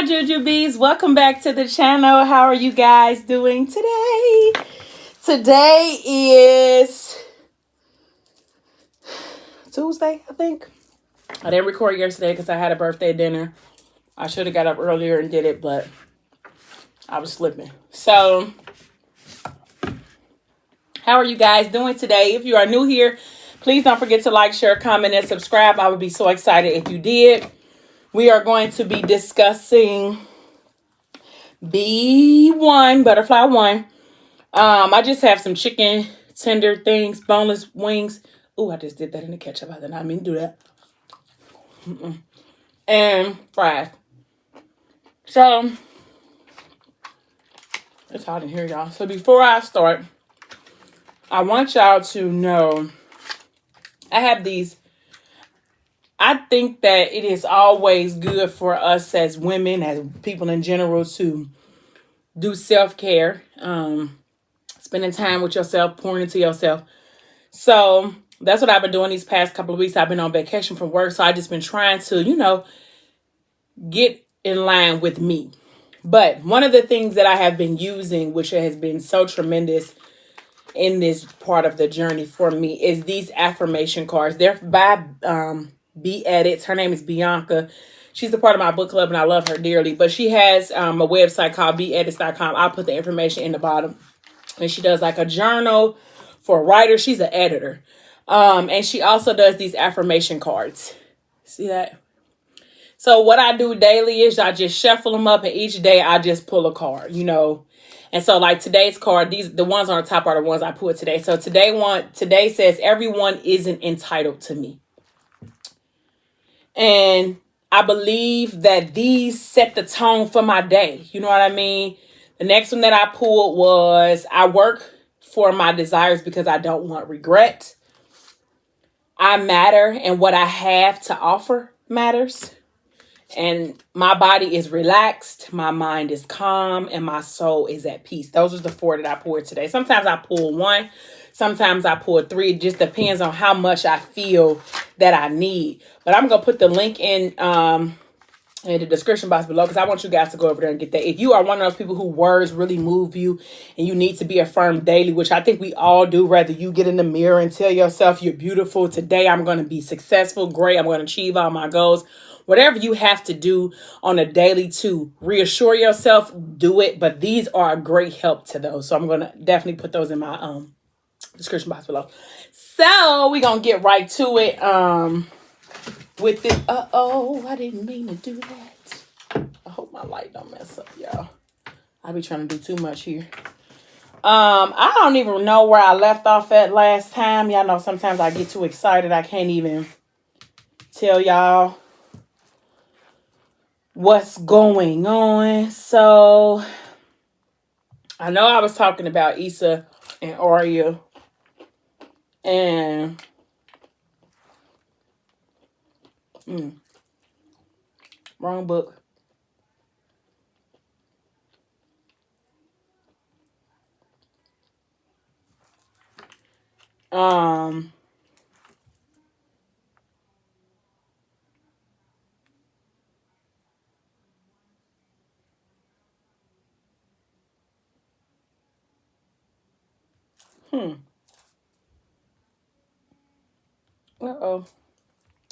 my Jujubes, welcome back to the channel. How are you guys doing today? Today is Tuesday, I think. I didn't record yesterday because I had a birthday dinner. I should have got up earlier and did it, but I was slipping. So, how are you guys doing today? If you are new here, please don't forget to like, share, comment, and subscribe. I would be so excited if you did. We are going to be discussing B1, Butterfly 1. I just have some chicken tender things, boneless wings. Oh, I just did that in the ketchup. I did not mean to do that. And fries. So, it's hot in here, y'all. So before I start, I want y'all to know I have these. I think that it is always good for us as women, as people in general, to do self-care. Spending time with yourself, pouring into yourself. So that's what I've been doing these past couple of weeks. I've been on vacation from work, so I just been trying to, get in line with me. But one of the things that I have been using, which has been so tremendous in this part of the journey for me, is these affirmation cards. They're by B Edits. Her name is Bianca. She's a part of my book club, and I love her dearly. But she has a website called beedits.com. I'll put the information in the bottom. And she does like a journal for writers. She's an editor. And she also does these affirmation cards. See that? So what I do daily is I just shuffle them up, and each day I just pull a card, And so like today's card, the ones on the top are the ones I pulled today. So today says, everyone isn't entitled to me. And I believe that these set the tone for my day. You know what I mean? The next one that I pulled was, I work for my desires because I don't want regret. I matter, and what I have to offer matters. And my body is relaxed, my mind is calm, and my soul is at peace. Those are the 4 that I pulled today. Sometimes I pull 1, sometimes I pull 3. It just depends on how much I feel that I need. But I'm going to put the link in the description box below, because I want you guys to go over there and get that. If you are one of those people who words really move you and you need to be affirmed daily, which I think we all do, whether you get in the mirror and tell yourself you're beautiful, today I'm going to be successful, great, I'm going to achieve all my goals. Whatever you have to do on a daily to reassure yourself, do it. But these are a great help to those. So I'm going to definitely put those in my description box below. So we're going to get right to it with this. I didn't mean to do that. I hope my light don't mess up, y'all. I be trying to do too much here. I don't even know where I left off at last time. Y'all know sometimes I get too excited. I can't even tell y'all what's going on. So I know I was talking about Issa and Arya, and wrong book.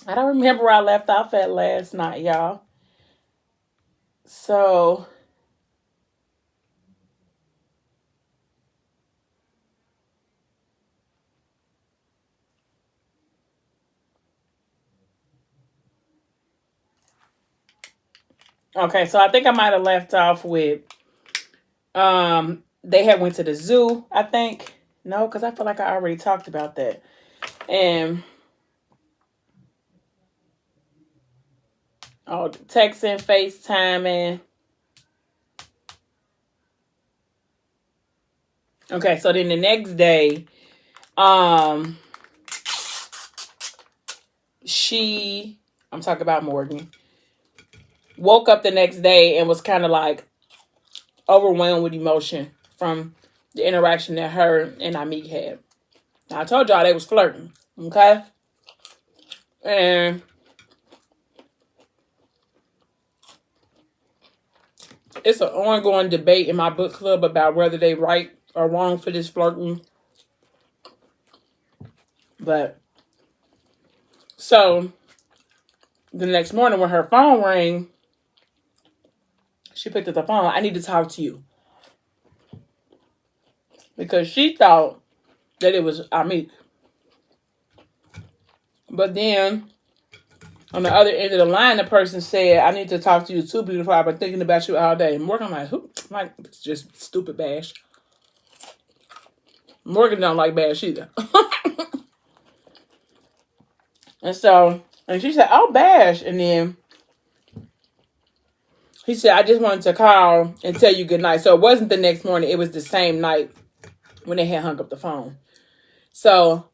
I don't remember where I left off at last night, y'all. So okay, so I think I might have left off with they had went to the zoo, I think. No, because I feel like I already talked about that. And texting, FaceTiming. Okay, so then the next day, I'm talking about Morgan, woke up the next day and was kind of like overwhelmed with emotion from the interaction that her and Amik had. Now, I told y'all they was flirting, okay? And It's an ongoing debate in my book club about whether they right or wrong for this flirting. But so the next morning when her phone rang, she picked up the phone. I need to talk to you. Because she thought that it was Amit. But then on the other end of the line, the person said, I need to talk to you too, beautiful. I've been thinking about you all day. And Morgan, like, who? Like, it's just stupid Bash. Morgan don't like Bash either. And she said, oh, Bash. And then he said, I just wanted to call and tell you good night. So it wasn't the next morning. It was the same night when they had hung up the phone. So,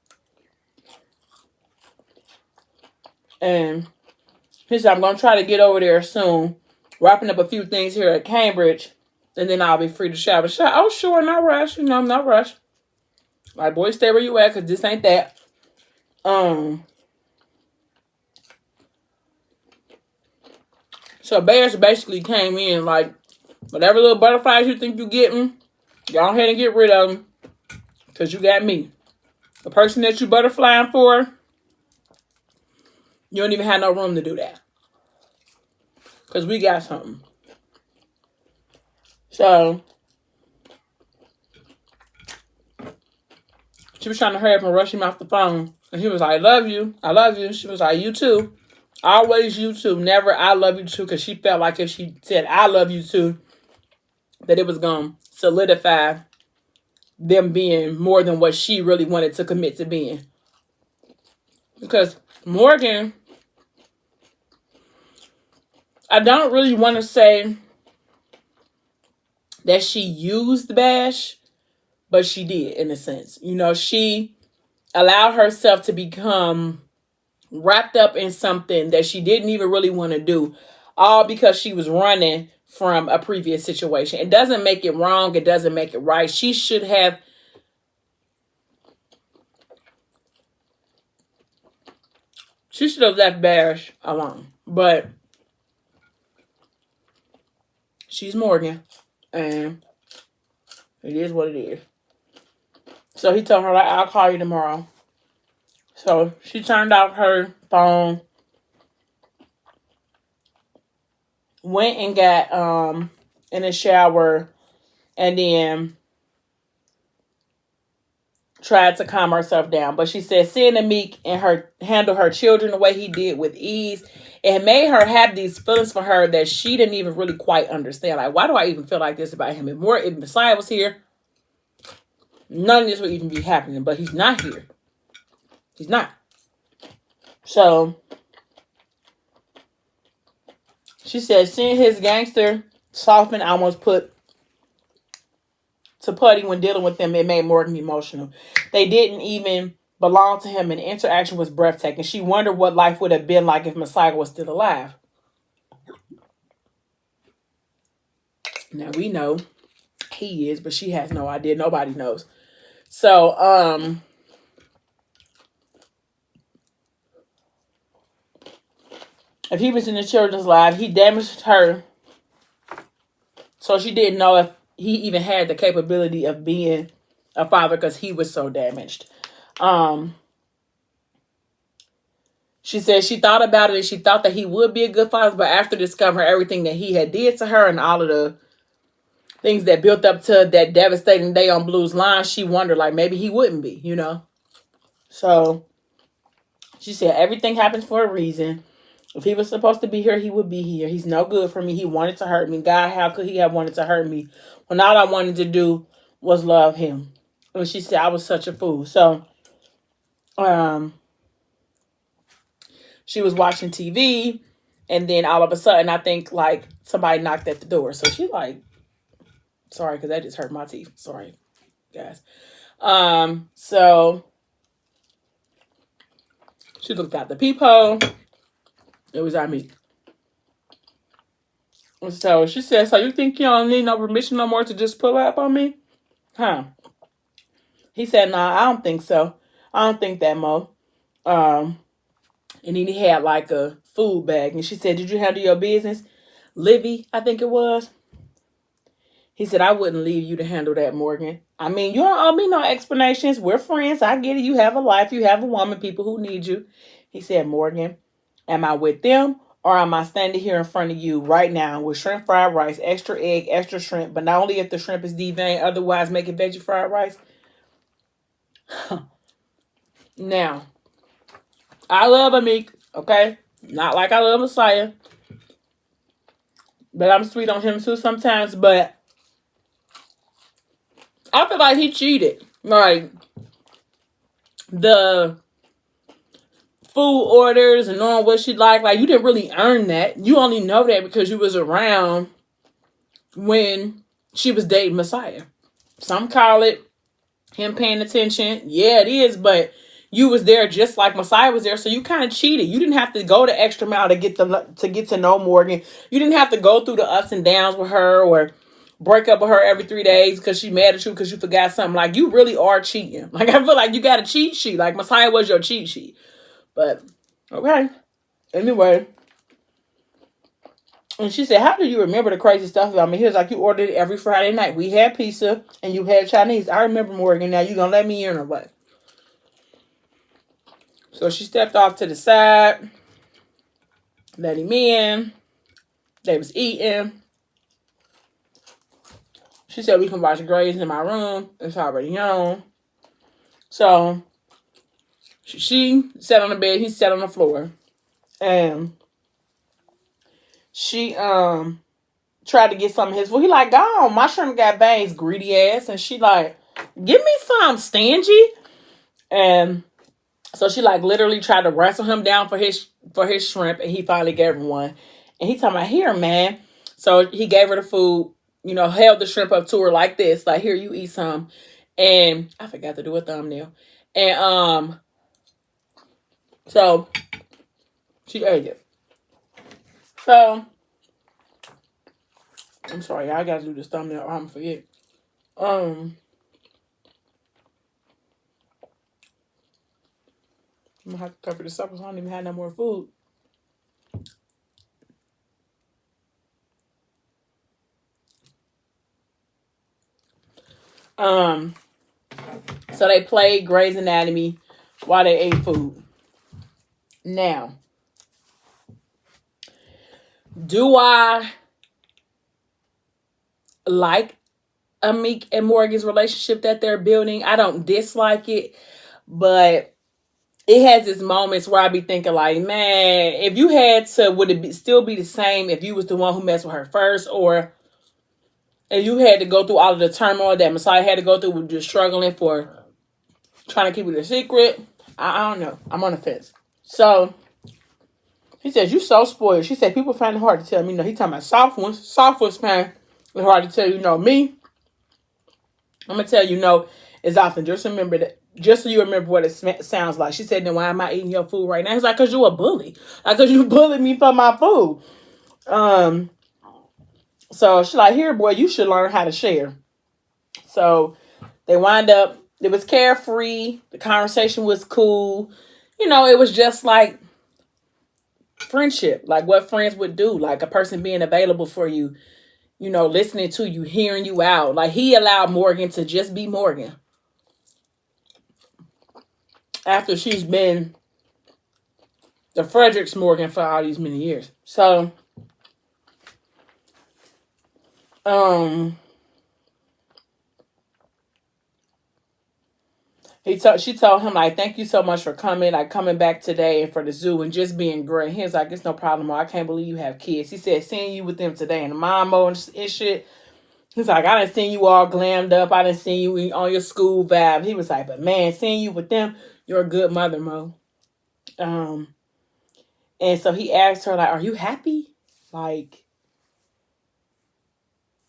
and he said, I'm going to try to get over there soon. Wrapping up a few things here at Cambridge. And then I'll be free to shower. Oh, sure, no rush. No rush. Like, boy, stay where you at, because this ain't that. So Bears basically came in like, whatever little butterflies you think you're getting, go ahead and get rid of them. Because you got me. The person that you butterflying for, you don't even have no room to do that. Because we got something. So, she was trying to hurry up and rush him off the phone. And he was like, I love you. I love you. She was like, you too. Always you too. Never I love you too. Because she felt like if she said I love you too, that it was going to solidify them being more than what she really wanted to commit to being. Because Morgan, I don't really want to say that she used Bash, but she did in a sense. You know, she allowed herself to become wrapped up in something that she didn't even really want to do, all because she was running from a previous situation. It doesn't make it wrong. It doesn't make it right. She should have left Bash alone. But she's Morgan. And it is what it is. So he told her, like, I'll call you tomorrow. So she turned off her phone, went and got in the shower, and then tried to calm herself down. But she said seeing Amik and her handle her children the way he did with ease, it made her have these feelings for her that she didn't even really quite understand. Like, why do I even feel like this about him? If Messiah was here, none of this would even be happening. But he's not here. He's not. So she said seeing his gangster soften almost put to putty when dealing with them, it made Morgan emotional. They didn't even belong to him, and the interaction was breathtaking. She wondered what life would have been like if Messiah was still alive. Now we know he is, but she has no idea. Nobody knows. So, if he was in the children's life, he damaged her. So she didn't know if he even had the capability of being a father because he was so damaged. She said she thought about it and she thought that he would be a good father, but after discovering everything that he had did to her and all of the things that built up to that devastating day on Blue's line, she wondered, like, maybe he wouldn't be, you know? So she said everything happens for a reason. If he was supposed to be here, he would be here. He's no good for me. He wanted to hurt me. God, how could he have wanted to hurt me when all I wanted to do was love him? And she said I was such a fool. So, she was watching TV, and then all of a sudden, I think, like, somebody knocked at the door. So she like, sorry, because that just hurt my teeth. Sorry, guys. So she looked out the peephole. It was Amit. So she said, so you think you don't need no permission no more to just pull up on me? Huh? He said, nah, I don't think so. I don't think that, Mo. And then he had like a food bag. And she said, did you handle your business? Livy, I think it was. He said, I wouldn't leave you to handle that, Morgan. I mean, you don't owe me no explanations. We're friends. I get it. You have a life. You have a woman, people who need you. He said, Morgan, am I with them or am I standing here in front of you right now with shrimp fried rice, extra egg, extra shrimp, but not only if the shrimp is deveined, otherwise make it veggie fried rice? Now, I love Amik, okay? Not like I love Messiah. But I'm sweet on him too sometimes. But I feel like he cheated. Like, the food orders and knowing what she liked. Like, you didn't really earn that. You only know that because you was around when she was dating Messiah. Some call it him paying attention. Yeah, it is. But you was there just like Messiah was there, so you kind of cheated. You didn't have to go the extra mile to get to know Morgan. You didn't have to go through the ups and downs with her or break up with her every 3 days because she mad at you because you forgot something. Like, you really are cheating. Like, I feel like you got a cheat sheet. Like, Messiah was your cheat sheet. But, okay. Anyway. And she said, how do you remember the crazy stuff about me? He was like, you ordered it every Friday night. We had pizza and you had Chinese. I remember, Morgan. Now you gonna let me in or what? So she stepped off to the side, let him in. They was eating. She said, we can watch Grey's in my room. It's already on. So she sat on the bed. He sat on the floor. And she tried to get some of his food. He like, gone. My shrimp got bangs, greedy ass. And she like, give me some, stingy. And so she like literally tried to wrestle him down for his shrimp, and he finally gave her one. And he talking about, here, man. So he gave her the food, held the shrimp up to her like this, like, here, you eat some. And I forgot to do a thumbnail. And so she ate it. So I'm sorry, I gotta do this thumbnail or I'm gonna forget. I'm gonna have to cover this up because I don't even have no more food. So they played Grey's Anatomy while they ate food. Now, do I like Amik and Morgan's relationship that they're building? I don't dislike it, but it has its moments where I be thinking like, man, if you had to, would it still be the same if you was the one who messed with her first, or if you had to go through all of the turmoil that Messiah had to go through with just struggling for trying to keep it a secret? I don't know. I'm on the fence. So he says, you so spoiled. She said, people find it hard to tell me. He talking about soft ones. Soft ones find it hard to tell you, me. I'm going to tell you, as often. Just remember that. Just so you remember what it sounds like. She said, then why am I eating your food right now? He's like, because you a bully. Like, because you bullied me for my food. So she's like, here, boy, you should learn how to share. So they wind up, it was carefree. The conversation was cool. It was just like friendship, like what friends would do, like a person being available for you, listening to you, hearing you out. Like, he allowed Morgan to just be Morgan after she's been the Fredericks Morgan for all these many years. So, she told him, like, thank you so much for coming, like coming back today and for the zoo and just being great. He was like, it's no problem. I can't believe you have kids. He said, seeing you with them today and the mom and shit. He's like, I done seen you all glammed up. I done seen you on your school vibe. He was like, but man, seeing you with them, you're a good mother, Mo. And so he asked her, like, are you happy? Like,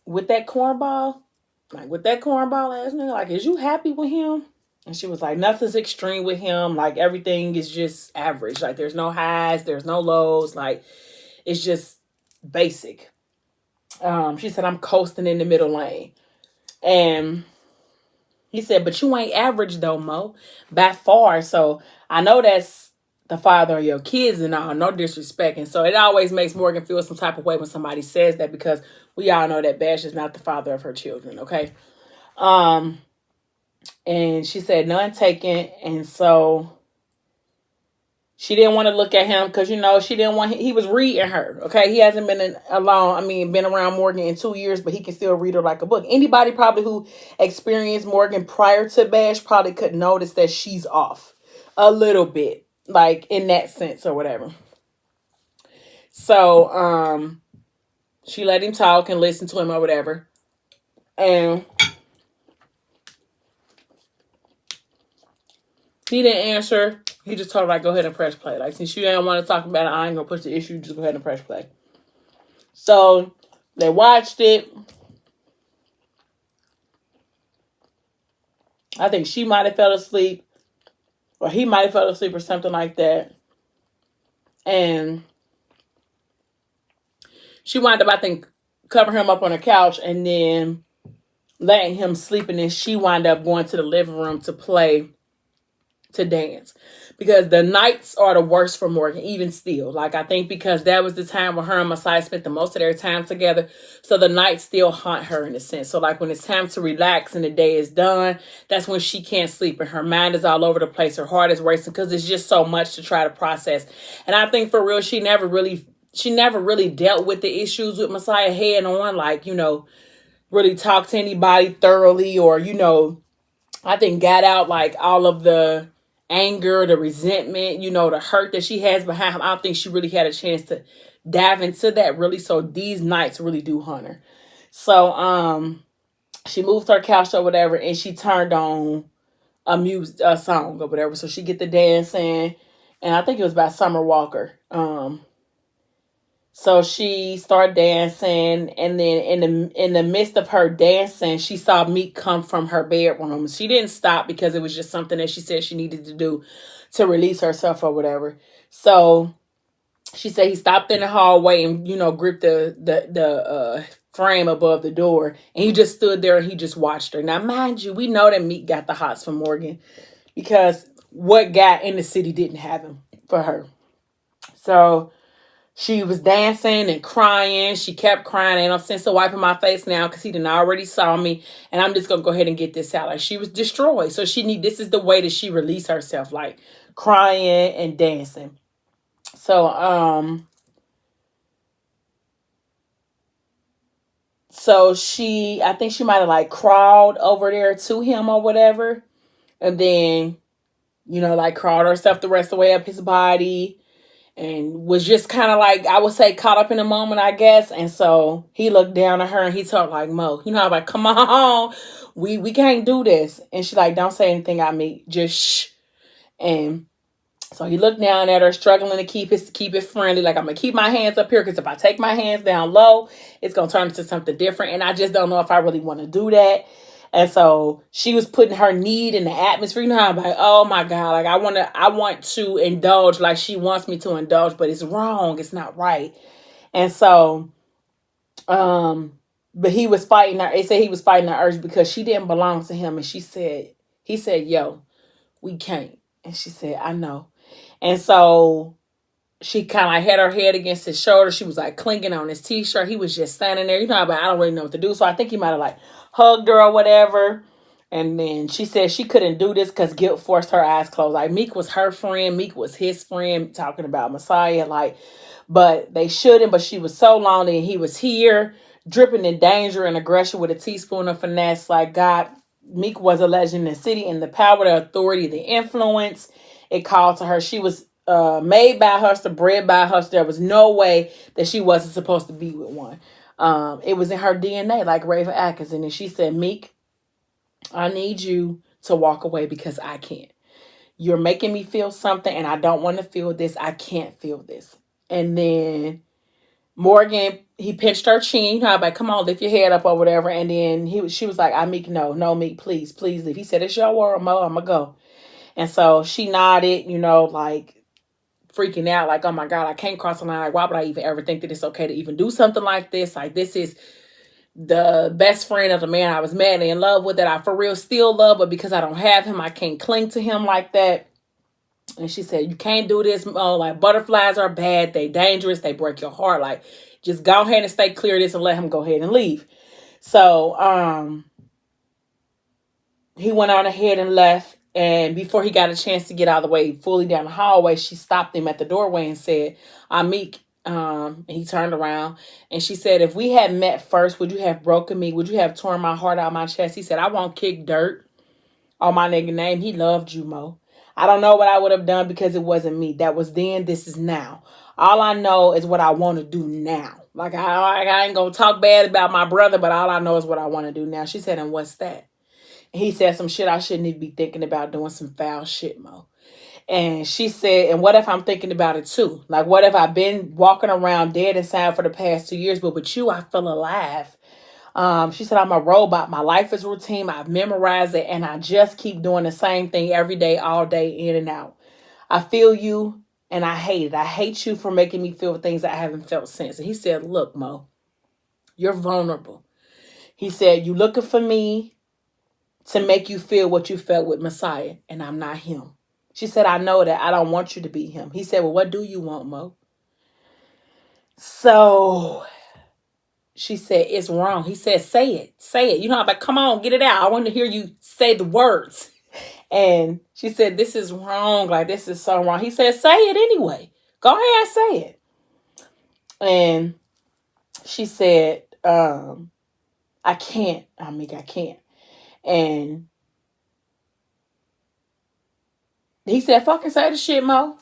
with that cornball? Like, with that cornball ass nigga? Like, is you happy with him? And she was like, nothing's extreme with him. Like, everything is just average. Like, there's no highs, there's no lows. Like, it's just basic. She said, I'm coasting in the middle lane. And he said, but you ain't average though, Mo, by far. So I know that's the father of your kids and all, no disrespect. And so it always makes Morgan feel some type of way when somebody says that, because we all know that Bash is not the father of her children, okay? And she said none taken, and so she didn't want to look at him because, she didn't want, he was reading her, okay? He hasn't been been around Morgan in 2 years, but he can still read her like a book. Anybody probably who experienced Morgan prior to Bash probably could notice that she's off a little bit, like in that sense or whatever. So, she let him talk and listen to him or whatever. And he didn't answer. He just told her, like, go ahead and press play. Like, since you don't want to talk about it, I ain't going to push the issue. Just go ahead and press play. So, they watched it. I think she might have fell asleep. Or he might have fell asleep or something like that. And she wound up, I think, covering him up on the couch and then letting him sleep. And then she wound up going to the living room to dance, because the nights are the worst for Morgan, even still. Like, I think because that was the time where her and Messiah spent the most of their time together, so the nights still haunt her in a sense. So, like, when it's time to relax and the day is done, that's when she can't sleep and her mind is all over the place. Her heart is racing because it's just so much to try to process. And I think for real, she never really dealt with the issues with Messiah head on, like, really talked to anybody thoroughly, or, I think got out like all of the anger, the resentment, the hurt that she has behind him. I don't think she really had a chance to dive into that really. So these nights really do haunt her. So she moved her couch or whatever, and she turned on a song or whatever. So she get the dancing, and I think it was by Summer Walker. So she started dancing, and then in the midst of her dancing, she saw Meek come from her bedroom. She didn't stop because it was just something that she said she needed to do to release herself or whatever. So she said he stopped in the hallway and, gripped the frame above the door, and he just stood there and he just watched her. Now, mind you, we know that Meek got the hots for Morgan, because what guy in the city didn't have him for her? So she was dancing and crying. She kept crying. Ain't no sense of wiping my face now because he done already saw me. And I'm just going to go ahead and get this out. Like, she was destroyed. So this is the way that she released herself. Like, crying and dancing. So, I think she might have like crawled over there to him or whatever. And then, like crawled herself the rest of the way up his body. And was just kind of like, I would say, caught up in the moment, I guess. And so he looked down at her and he told like, Mo, I'm like, come on, we can't do this. And she like, don't say anything at me, just shh. And so he looked down at her, struggling to keep it friendly. Like, I'm going to keep my hands up here, because if I take my hands down low, it's going to turn into something different. And I just don't know if I really want to do that. And so she was putting her need in the atmosphere. I'm like, oh my God, like I want to indulge like she wants me to indulge, but it's wrong. It's not right. And so, but he was fighting her. They said he was fighting her urge because she didn't belong to him. And he said, yo, we can't. And she said, I know. And so she kind of like had her head against his shoulder. She was like clinging on his t-shirt. He was just standing there. But I don't really know what to do. So I think he might have like hugged her or whatever. And then she said she couldn't do this because guilt forced her eyes closed. Like, Meek was her friend. Meek was his friend, talking about Messiah. Like, but they shouldn't. But she was so lonely, and he was here, dripping in danger and aggression with a teaspoon of finesse. Like, God, Meek was a legend in the city, and the power, the authority, the influence it called to her. She was made by Hustler, bred by Hustler. There was no way that she wasn't supposed to be with one. It was in her DNA, like Raven Atkinson. And she said, Meek, I need you to walk away because I can't. You're making me feel something, and I don't want to feel this. I can't feel this. And then Morgan, he pinched her chin. Like, come on, lift your head up or whatever. And then she was like, Meek, no, Meek, please leave. He said, it's your word, Mo, I'm going to go. And so she nodded, like freaking out, like, oh my God, I can't cross the line. Like, why would I even ever think that it's okay to even do something like this? Like, this is the best friend of the man I was madly in love with, that I for real still love, but because I don't have him, I can't cling to him like that. And she said, you can't do this. Like, butterflies are bad. They dangerous. They break your heart. Like, just go ahead and stay clear of this and let him go ahead and leave. So, he went on ahead and left. And before he got a chance to get out of the way fully down the hallway, she stopped him at the doorway and said, Amik. And he turned around and she said, if we had met first, would you have broken me? Would you have torn my heart out of my chest? He said, I won't kick dirt on my nigga name. He loved you, Mo. I don't know what I would have done because it wasn't me. That was then. This is now. All I know is what I want to do now. Like, I ain't going to talk bad about my brother, but all I know is what I want to do now. She said, and what's that? And he said some shit I shouldn't even be thinking about, doing some foul shit, Mo. And she said, and what if I'm thinking about it too? Like, what if I've been walking around dead inside for the past 2 years, but with you, I feel alive. She said, I'm a robot. My life is routine. I've memorized it, and I just keep doing the same thing every day, all day, in and out. I feel you, and I hate it. I hate you for making me feel things I haven't felt since. And he said, look, Mo, you're vulnerable. He said, you looking for me to make you feel what you felt with Messiah, and I'm not him. She said, I know that. I don't want you to be him. He said, well, what do you want, Mo? So she said, it's wrong. He said, say it. Say it. You know, I'm like, come on, get it out. I want to hear you say the words. And she said, this is wrong. Like, this is so wrong. He said, say it anyway. Go ahead, say it. And she said, I can't. I can't. And he said, fucking say the shit, Mo.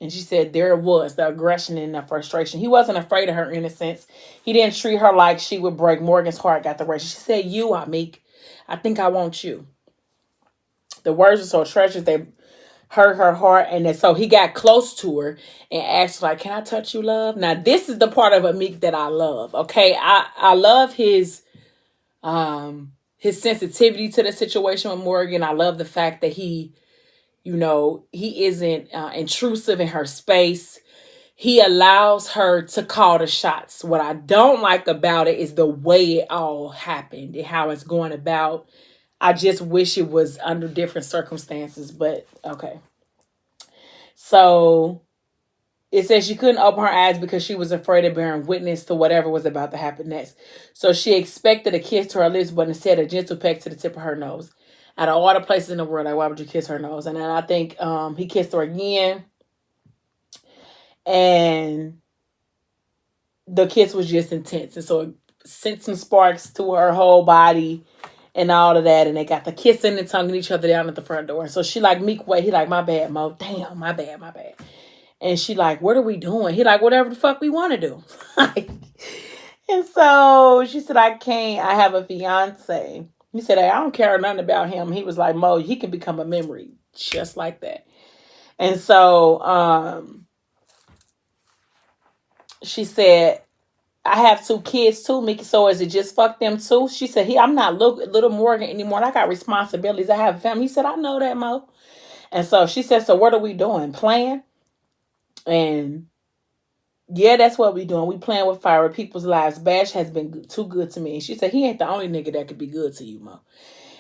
And she said there was the aggression and the frustration. He wasn't afraid of her innocence. He didn't treat her like she would break. Morgan's heart got the rest. She said, you, Amik, I think I want you. The words were so treacherous, they hurt her heart. And then, so he got close to her and asked, like, can I touch you, love? Now, this is the part of Amik that I love. Okay, I love his sensitivity to the situation with Morgan. I love the fact that he isn't intrusive in her space. He allows her to call the shots. What I don't like about it is the way it all happened and how it's going about. I just wish it was under different circumstances, but okay. So it says she couldn't open her eyes because she was afraid of bearing witness to whatever was about to happen next. So she expected a kiss to her lips, but instead a gentle peck to the tip of her nose. Out of all the places in the world, like, why would you kiss her nose? And then I think he kissed her again. And the kiss was just intense. And so it sent some sparks to her whole body and all of that. And they got the kissing and tonguing each other down at the front door. And so she like, Meek, wait. He like, my bad, Mo. Damn, my bad. And she like, what are we doing? He like, whatever the fuck we want to do. And so she said, I can't. I have a fiance. He said, hey, I don't care nothing about him. He was like, Mo, he can become a memory just like that. And so she said, I have 2 kids too, Mickey. So is it just fuck them too? She said, I'm not little Morgan anymore. I got responsibilities. I have a family. He said, I know that, Mo. And so she said, so what are we doing? Playing? And yeah, that's what we doing. We playing with fire with people's lives. Bash has been too good to me. And she said, he ain't the only nigga that could be good to you, Mo.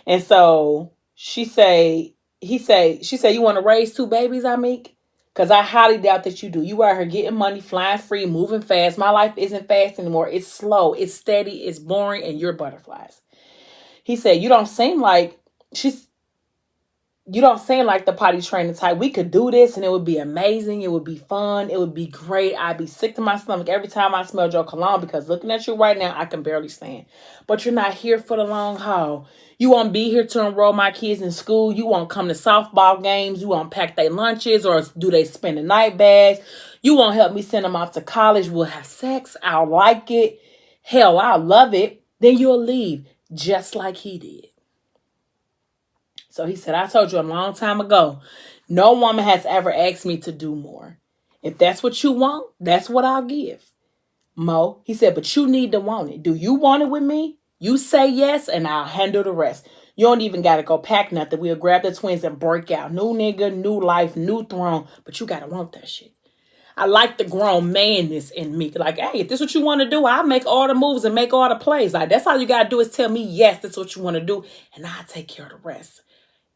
And so she said, you want to raise 2 babies, Amik? Because I highly doubt that you do. You out here getting money, flying free, moving fast. My life isn't fast anymore. It's slow. It's steady. It's boring. And you're butterflies. He said, you don't seem like the potty training type. We could do this and it would be amazing. It would be fun. It would be great. I'd be sick to my stomach every time I smell your cologne because looking at you right now, I can barely stand. But you're not here for the long haul. You won't be here to enroll my kids in school. You won't come to softball games. You won't pack their lunches or do they spend the night bags. You won't help me send them off to college. We'll have sex. I'll like it. Hell, I'll love it. Then you'll leave just like he did. So he said, I told you a long time ago, no woman has ever asked me to do more. If that's what you want, that's what I'll give. Mo, he said, but you need to want it. Do you want it with me? You say yes, and I'll handle the rest. You don't even got to go pack nothing. We'll grab the twins and break out. New nigga, new life, new throne. But you got to want that shit. I like the grown manness in me. Like, hey, if this is what you want to do, I'll make all the moves and make all the plays. Like, that's all you got to do is tell me, yes, that's what you want to do. And I'll take care of the rest.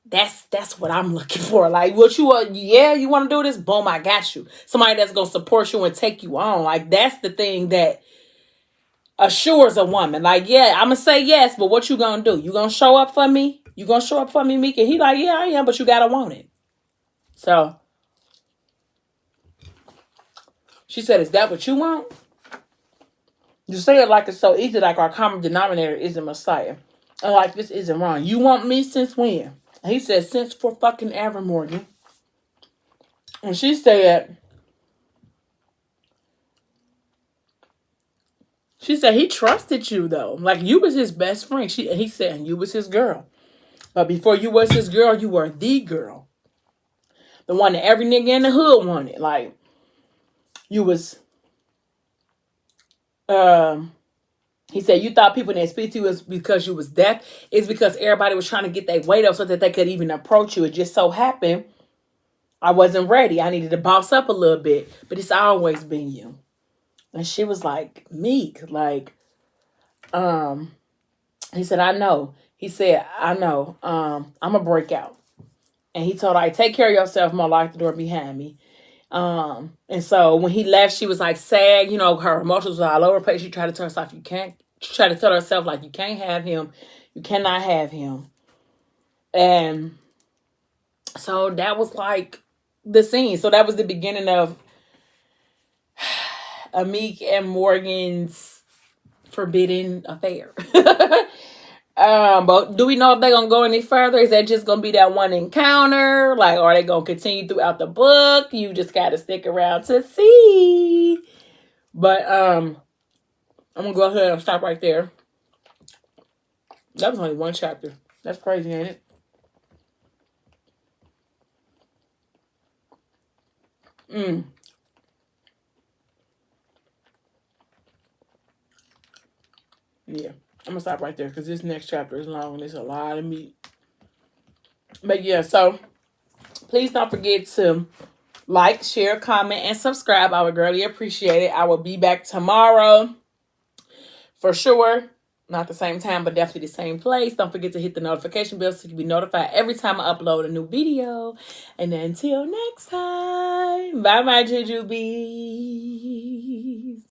That's what I'm looking for. Like, what you want? Yeah, you want to do this? Boom, I got you. Somebody that's gonna support you and take you on. Like, that's the thing that assures a woman. Like, yeah, I'm gonna say yes, but what you gonna do? You gonna show up for me? You gonna show up for me, Meek? And he like, yeah, I am, but you gotta want it. So she said, is that what you want? You say it like it's so easy, like our common denominator is the Messiah. And like, this isn't wrong. You want me since when? And he said, since for fucking ever, Morgan. And she said he trusted you though. Like, you was his best friend. He said you was his girl. But before you was his girl, you were the girl. The one that every nigga in the hood wanted. Like, you was he said you thought people didn't speak to you was because you was deaf. It's because everybody was trying to get their weight up so that they could even approach you. It just so happened I wasn't ready. I needed to boss up a little bit. But it's always been you. And she was like, Meek, like, he said, I know. He said, I know. I'm a breakout. And he told her, take care of yourself. I'm gonna lock the door behind me. And so when he left, she was like sad. You know, her emotions were all over the place. She tried to tell herself, she tried to tell herself, like, you can't have him. You cannot have him. And so that was like the scene. So that was the beginning of Meek and Morgan's forbidden affair. But do we know if they're gonna go any further? Is that just gonna be that one encounter? Like, are they gonna continue throughout the book? You just gotta stick around to see. But I'm gonna go ahead and stop right there. That was only one chapter. That's crazy, ain't it? Yeah, I'm gonna stop right there because this next chapter is long and there's a lot of meat. But yeah, so please don't forget to like, share, comment, and subscribe. I would greatly appreciate it. I will be back tomorrow for sure. Not the same time, but definitely the same place. Don't forget to hit the notification bell so you can be notified every time I upload a new video. And until next time, bye, my jujubee.